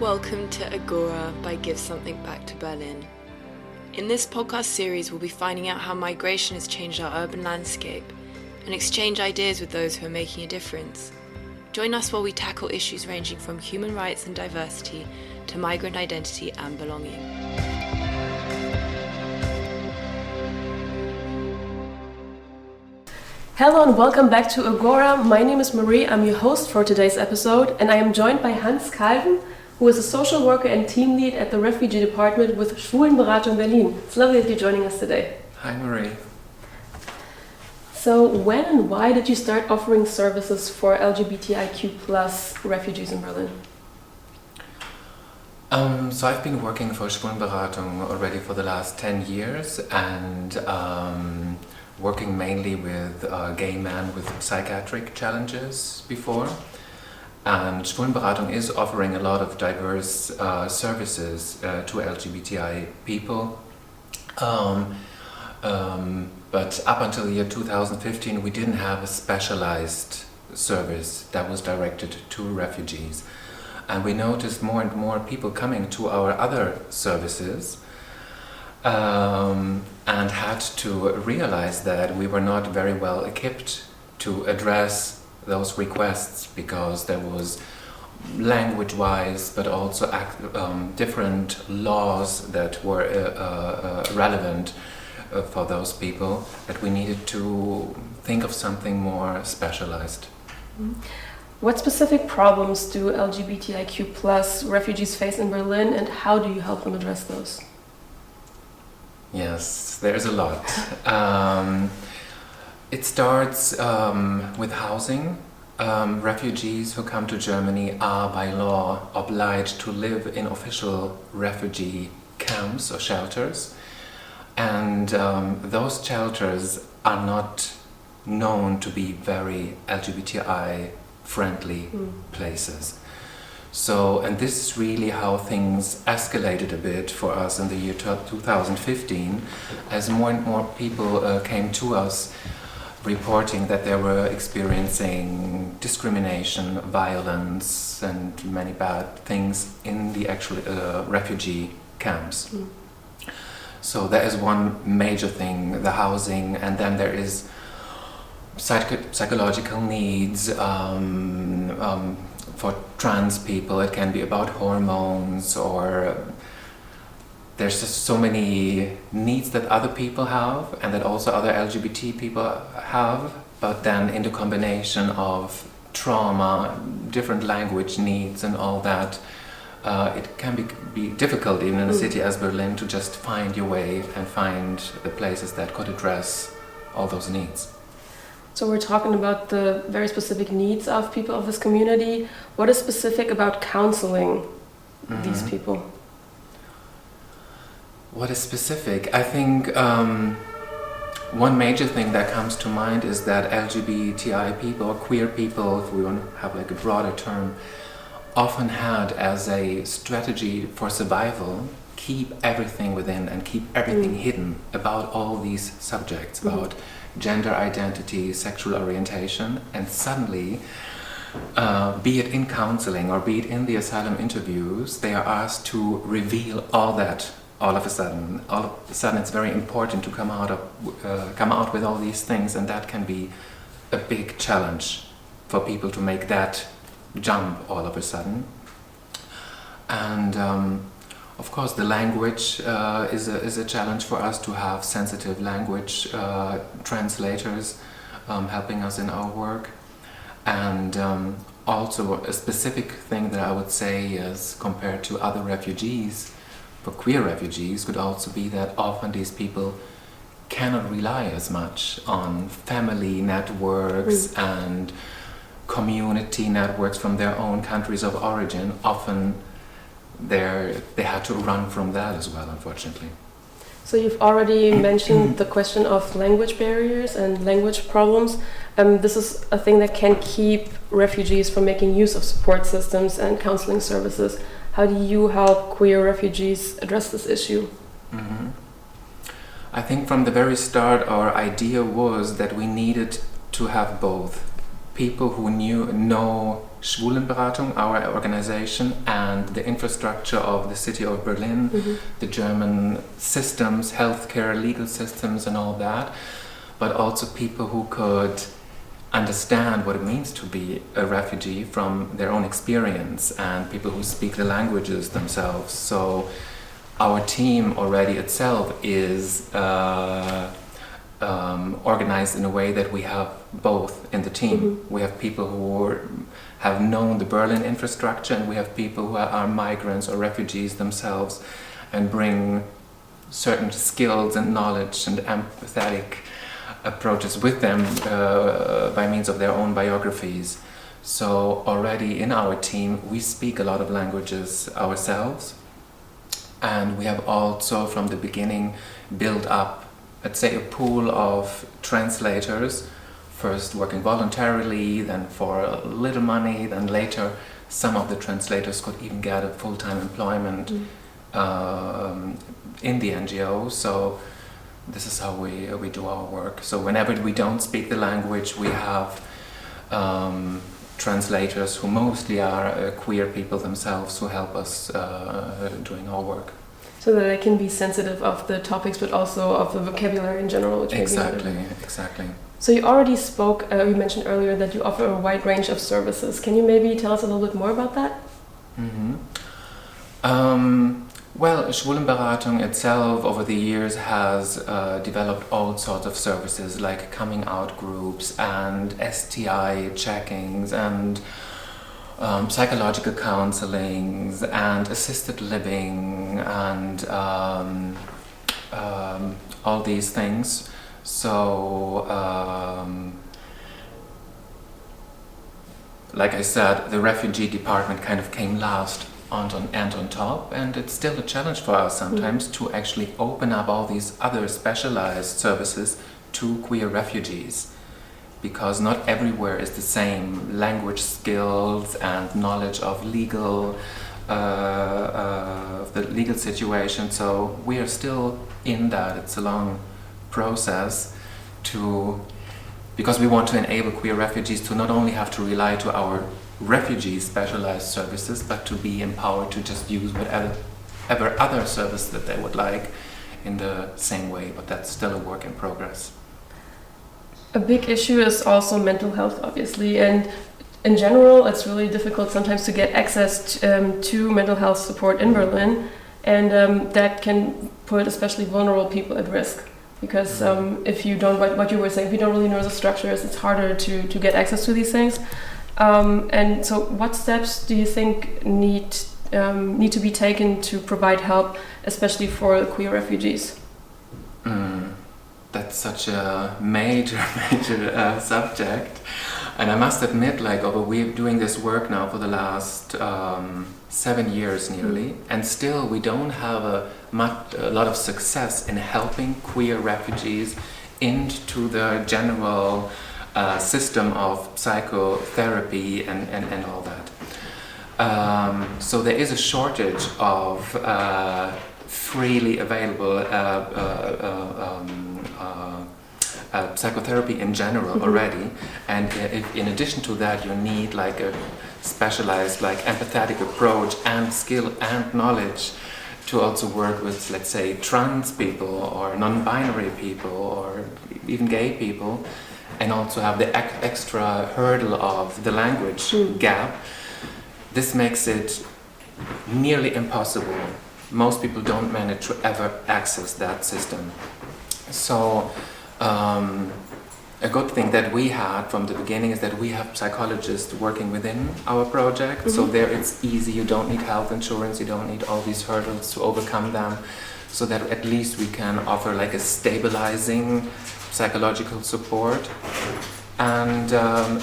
Welcome to Agora by Give Something Back to Berlin. In this podcast series, we'll be finding out how migration has changed our urban landscape and exchange ideas with those who are making a difference. Join us while we tackle issues ranging from human rights and diversity to migrant identity and belonging. Hello and welcome back to Agora. My name is Marie, I'm your host for today's episode, and I am joined by Hans Kalben, who is a social worker and team lead at the refugee department with Schwulenberatung Berlin. It's lovely that you're joining us today. Hi Marie. So when and why did you start offering services for LGBTIQ+ refugees in Berlin? So I've been working for Schwulenberatung already for the last 10 years and working mainly with gay men with psychiatric challenges before. And Schwulenberatung is offering a lot of diverse services to LGBTI people. But up until the year 2015, we didn't have a specialized service that was directed to refugees. And we noticed more and more people coming to our other services and had to realize that we were not very well equipped to address those requests because there was language-wise but also different laws that were relevant for those people, that we needed to think of something more specialized. What specific problems do LGBTIQ+ refugees face in Berlin, and how do you help them address those? Yes, there's a lot. It starts with housing. Refugees who come to Germany are by law obliged to live in official refugee camps or shelters, and those shelters are not known to be very LGBTI friendly places. So, and this is really how things escalated a bit for us in the year 2015, as more and more people came to us reporting that they were experiencing discrimination, violence, and many bad things in the actual refugee camps. So that is one major thing, the housing, and then there is psychological needs for trans people. It can be about hormones, or there's just so many needs that other people have and that also other LGBT people have, but then in the combination of trauma, different language needs and all that, it can be difficult even in a city as Berlin to just find your way and find the places that could address all those needs. So we're talking about the very specific needs of people of this community. What is specific about counseling these people? What is specific? I think one major thing that comes to mind is that LGBTI people, or queer people, if we want to have like a broader term, often had as a strategy for survival, keep everything within and keep everything hidden about all these subjects, about gender identity, sexual orientation, and suddenly, be it in counseling or be it in the asylum interviews, they are asked to reveal all that. All of a sudden, it's very important to come out with all these things, and that can be a big challenge for people to make that jump all of a sudden. And of course, the language is a challenge for us to have sensitive language translators helping us in our work. And also a specific thing that I would say is, compared to other refugees, for queer refugees, could also be that often these people cannot rely as much on family networks and community networks from their own countries of origin. Often they had to run from that as well, unfortunately. So you've already mentioned the question of language barriers and language problems. This is a thing that can keep refugees from making use of support systems and counseling services. How do you help queer refugees address this issue? I think from the very start our idea was that we needed to have both people who know Schwulenberatung, our organization, and the infrastructure of the city of Berlin, the German systems, healthcare, legal systems and all that, but also people who could understand what it means to be a refugee from their own experience, and people who speak the languages themselves. So our team already itself is organized in a way that we have both in the team. We have people who have known the Berlin infrastructure, and we have people who are migrants or refugees themselves and bring certain skills and knowledge and empathetic approaches with them by means of their own biographies. So already in our team we speak a lot of languages ourselves, and we have also from the beginning built up, let's say, a pool of translators, first working voluntarily, then for a little money, then later some of the translators could even get a full-time employment in the NGO. So this is how we do our work. So whenever we don't speak the language, we have translators who mostly are queer people themselves who help us doing our work. So that I can be sensitive of the topics, but also of the vocabulary in general. Which Exactly. So you already spoke, you mentioned earlier that you offer a wide range of services. Can you maybe tell us a little bit more about that? Well, Schwulenberatung itself over the years has developed all sorts of services like coming out groups and STI checkings and psychological counselings and assisted living and all these things. So, like I said, the refugee department kind of came last on top, and it's still a challenge for us sometimes to actually open up all these other specialized services to queer refugees, because not everywhere is the same language skills and knowledge of the legal situation. So we are still in that. It's a long process because we want to enable queer refugees to not only have to rely to our refugee specialized services, but to be empowered to just use whatever other service that they would like in the same way. But that's still a work in progress. A big issue is also mental health, obviously, and in general it's really difficult sometimes to get access to mental health support in Berlin, and that can put especially vulnerable people at risk, because if you don't, what you were saying, if you don't really know the structures, it's harder to get access to these things. And so what steps do you think need to be taken to provide help, especially for queer refugees? That's such a major subject, and I must admit, we're doing this work now for the last 7 years nearly, and still we don't have a lot of success in helping queer refugees into the general system of psychotherapy and all that. So there is a shortage of freely available psychotherapy in general already, and if in addition to that you need like a specialized empathetic approach and skill and knowledge to also work with, let's say, trans people or non-binary people or even gay people, and also have the extra hurdle of the language gap, this makes it nearly impossible. Most people don't manage to ever access that system. So a good thing that we had from the beginning is that we have psychologists working within our project. So there it's easy, you don't need health insurance, you don't need all these hurdles to overcome them, so that at least we can offer like a stabilizing psychological support. And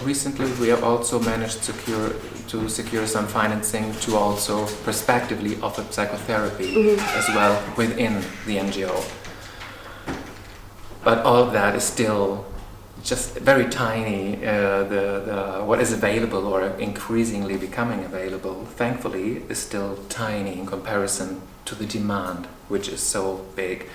recently we have also managed to secure some financing to also prospectively offer psychotherapy as well within the NGO. But all of that is still just very tiny. What is available or increasingly becoming available, thankfully, is still tiny in comparison to the demand, which is so big.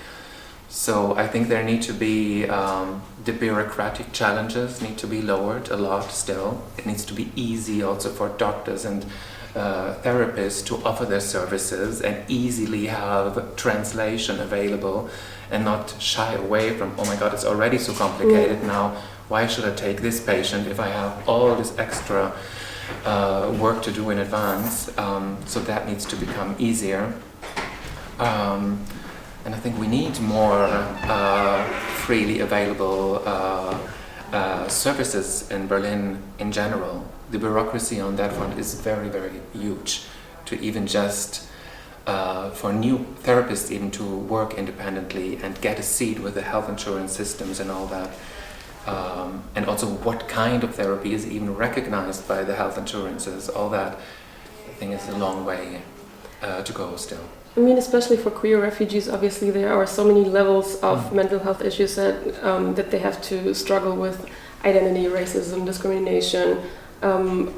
So I think there need to be the bureaucratic challenges need to be lowered a lot still. It needs to be easy also for doctors and therapists to offer their services and easily have translation available and not shy away from, oh my God, it's already so complicated now. Why should I take this patient if I have all this extra work to do in advance? So that needs to become easier. And I think we need more freely available services in Berlin in general. The bureaucracy on that front is very, very huge. To even just for new therapists even to work independently and get a seat with the health insurance systems and all that. And also what kind of therapy is even recognized by the health insurances, all that I think is a long way to go still. I mean, especially for queer refugees, obviously there are so many levels of mental health issues that they have to struggle with: identity, racism, discrimination,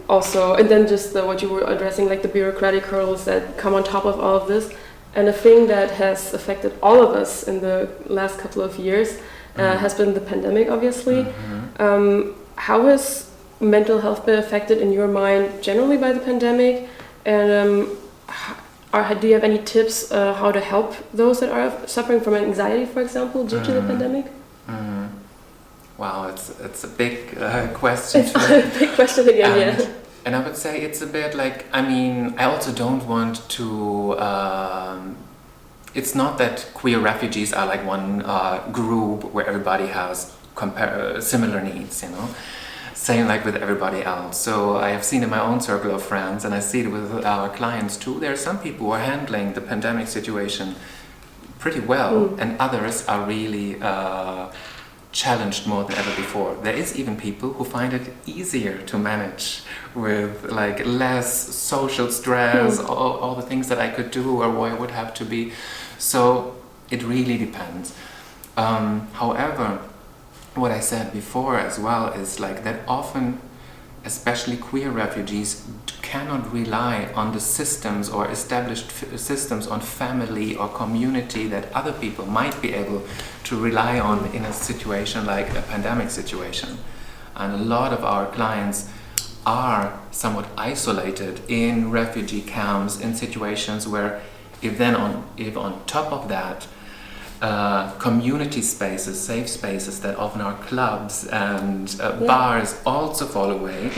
also, and then just what you were addressing, like the bureaucratic hurdles that come on top of all of this. And a thing that has affected all of us in the last couple of years has been the pandemic, obviously. How has mental health been affected in your mind generally by the pandemic? And do you have any tips how to help those that are suffering from anxiety, for example, due to the pandemic? Wow, it's a big question. It's a big question again, yeah. And I would say it's a bit like, I mean, I also don't want to, it's not that queer refugees are like one group where everybody has similar needs, you know? Same like with everybody else. So I have seen in my own circle of friends, and I see it with our clients too, there are some people who are handling the pandemic situation pretty well, and others are really challenged more than ever before. There is even people who find it easier to manage with like less social stress, all the things that I could do or where I would have to be. So it really depends. However, what I said before as well is like that often, especially queer refugees, cannot rely on the systems or established systems on family or community that other people might be able to rely on in a situation like a pandemic situation. And a lot of our clients are somewhat isolated in refugee camps, in situations where if on top of that community spaces, safe spaces that often are clubs and bars also fall away,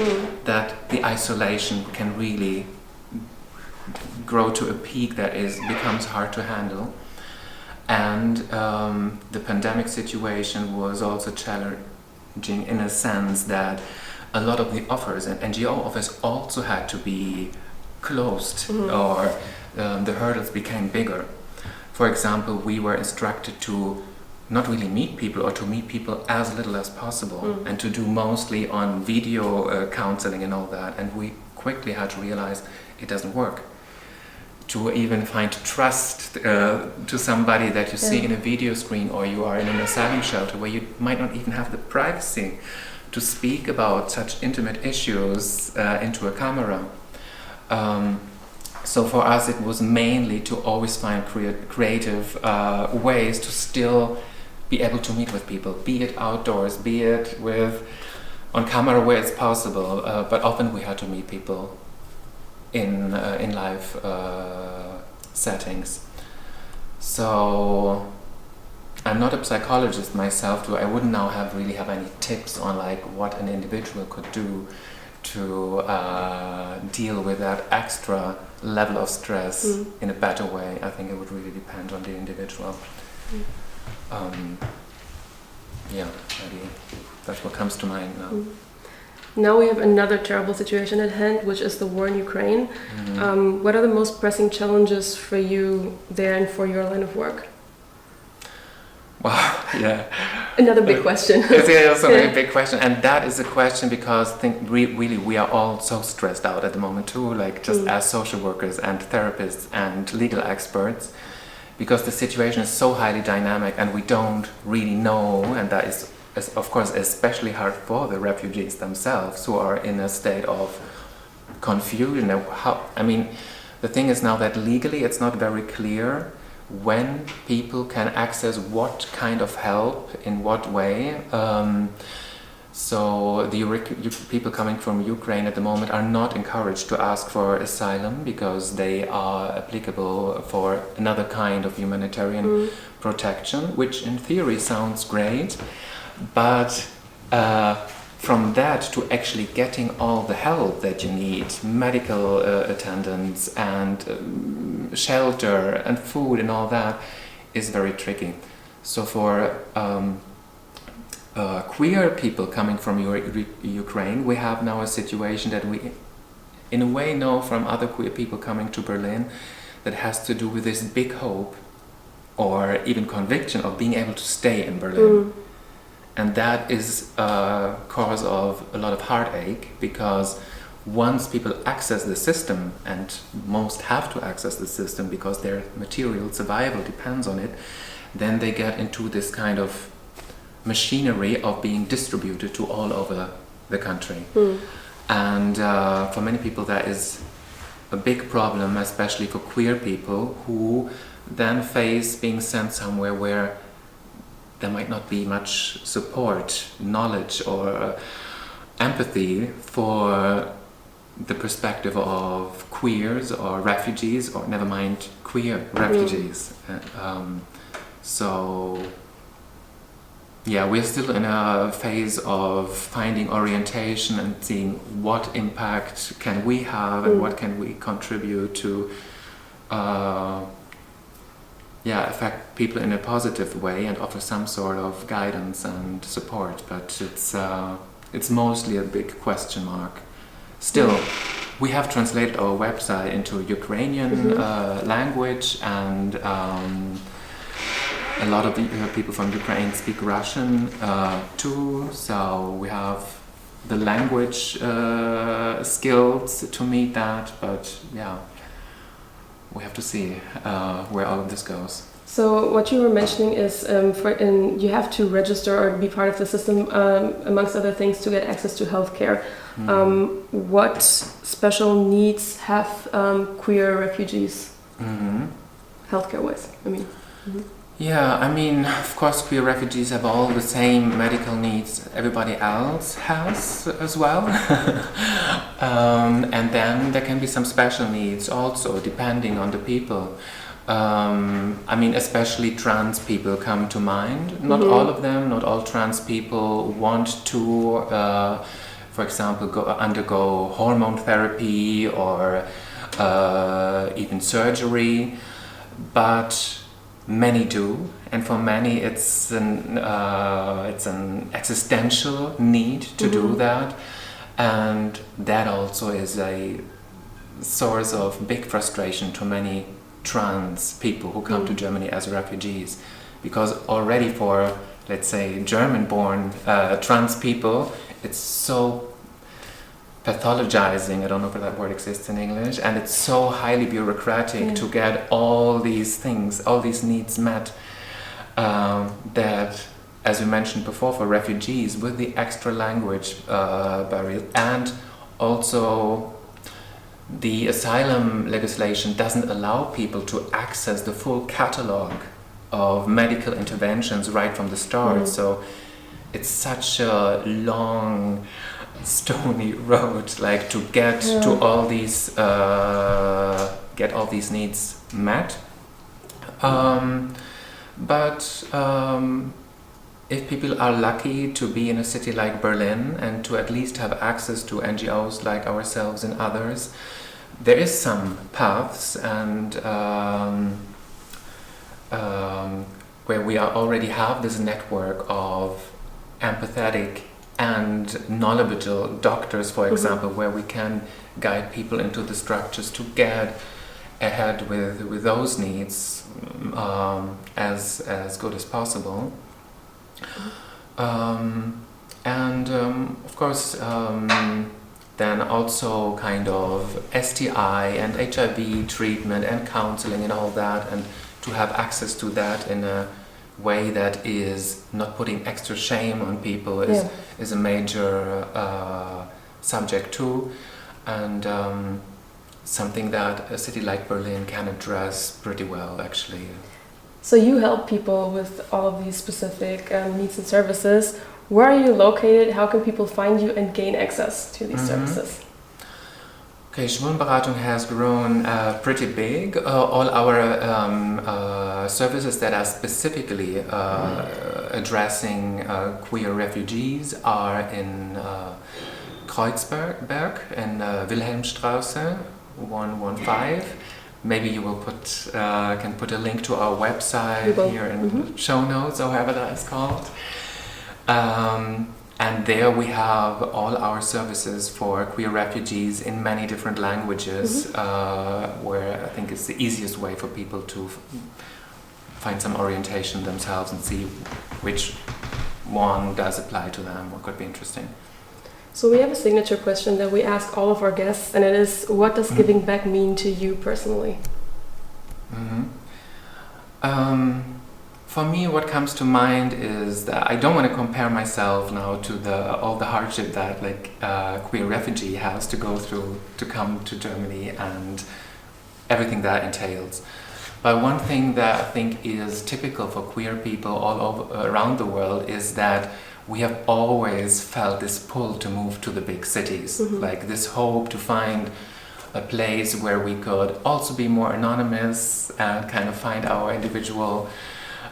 that the isolation can really grow to a peak that becomes hard to handle. And the pandemic situation was also challenging in a sense that a lot of the offers and NGO offers also had to be closed, or the hurdles became bigger. For example, we were instructed to not really meet people, or to meet people as little as possible, and to do mostly on video counseling and all that. And we quickly had to realize it doesn't work. To even find trust to somebody that you see in a video screen, or you are in an asylum shelter where you might not even have the privacy to speak about such intimate issues into a camera. So for us it was mainly to always find creative ways to still be able to meet with people, be it outdoors, be it on camera where it's possible, but often we had to meet people in live settings. So I'm not a psychologist myself, so I wouldn't now really have any tips on like what an individual could do to deal with that extra level of stress in a better way. I think it would really depend on the individual. Maybe that's what comes to mind now. Now we have another terrible situation at hand, which is the war in Ukraine. What are the most pressing challenges for you there and for your line of work? Wow, yeah. Another big question. It's also a very big question, and that is a question because I think really we are all so stressed out at the moment too, like just as social workers and therapists and legal experts, because the situation is so highly dynamic and we don't really know, and that is of course especially hard for the refugees themselves who are in a state of confusion. The thing is now that legally it's not very clear when people can access what kind of help, in what way. So the people coming from Ukraine at the moment are not encouraged to ask for asylum because they are applicable for another kind of humanitarian protection, which in theory sounds great, but from that to actually getting all the help that you need, medical attendance and shelter and food and all that, is very tricky. So for queer people coming from Ukraine, we have now a situation that we in a way know from other queer people coming to Berlin, that has to do with this big hope or even conviction of being able to stay in Berlin. And that is a cause of a lot of heartache, because once people access the system, and most have to access the system because their material survival depends on it, then they get into this kind of machinery of being distributed to all over the country. And for many people that is a big problem, especially for queer people who then face being sent somewhere where there might not be much support, knowledge or empathy for the perspective of queers or refugees, or never mind queer refugees. So yeah, we're still in a phase of finding orientation and seeing what impact can we have and what can we contribute to affect people in a positive way and offer some sort of guidance and support. But it's mostly a big question mark. Still, we have translated our website into Ukrainian language, and a lot of the people from Ukraine speak Russian too, so we have the language skills to meet that, but yeah, we have to see where all of this goes. So what you were mentioning is you have to register or be part of the system, amongst other things, to get access to healthcare. What special needs have queer refugees, healthcare-wise? Yeah, I mean, of course, queer refugees have all the same medical needs everybody else has as well. And then there can be some special needs also, depending on the people. I mean, especially trans people come to mind. Not all of them, not all trans people want to, for example, undergo hormone therapy or even surgery, but many do, and for many it's an existential need to do that, and that also is a source of big frustration to many trans people who come to Germany as refugees, because already for, let's say, German-born trans people, it's so pathologizing, I don't know if that word exists in English, and it's so highly bureaucratic to get all these things, all these needs met, that, as we mentioned before, for refugees, with the extra language barrier, and also the asylum legislation doesn't allow people to access the full catalog of medical interventions right from the start, so it's such a long, stony road, like, to get to all these needs met. But if people are lucky to be in a city like Berlin and to at least have access to NGOs like ourselves and others, there is some paths, and where we already have this network of empathetic and knowledgeable doctors, for example, where we can guide people into the structures to get ahead with those needs as good as possible. And of course, then also kind of STI and HIV treatment and counselling and all that, and to have access to that in a way that is not putting extra shame on people is a major subject too, and something that a city like Berlin can address pretty well, actually. So you help people with all of these specific needs and services. Where are you located? How can people find you and gain access to these services? Okay, Schwulenberatung has grown pretty big. All our services that are specifically addressing queer refugees are in Kreuzberg in Wilhelmstraße 115. Maybe you will can put a link to our website here in the show notes, or however that is called. And there we have all our services for queer refugees in many different languages, where I think it's the easiest way for people to find some orientation themselves and see which one does apply to them, what could be interesting. So we have a signature question that we ask all of our guests, and it is, what does giving back mean to you personally? For me, what comes to mind is that I don't want to compare myself now to all the hardship that queer refugee has to go through to come to Germany and everything that entails. But one thing that I think is typical for queer people all over around the world is that we have always felt this pull to move to the big cities, like this hope to find a place where we could also be more anonymous and kind of find our individual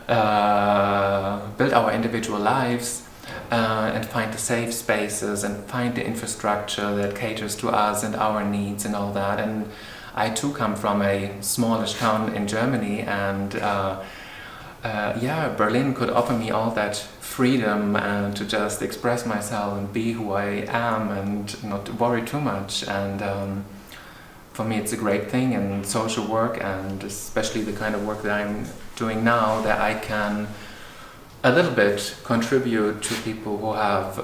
build our individual lives and find the safe spaces and find the infrastructure that caters to us and our needs and all that. And I too come from a smallish town in Germany, and Berlin could offer me all that freedom and to just express myself and be who I am and not worry too much. And for me it's a great thing in social work, and especially the kind of work that I'm doing now, that I can a little bit contribute to people who have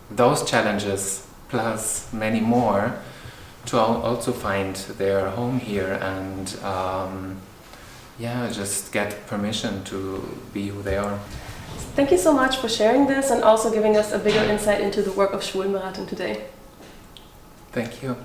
those challenges plus many more to also find their home here and just get permission to be who they are. Thank you so much for sharing this and also giving us a bigger insight into the work of Schwulenberatung today. Thank you.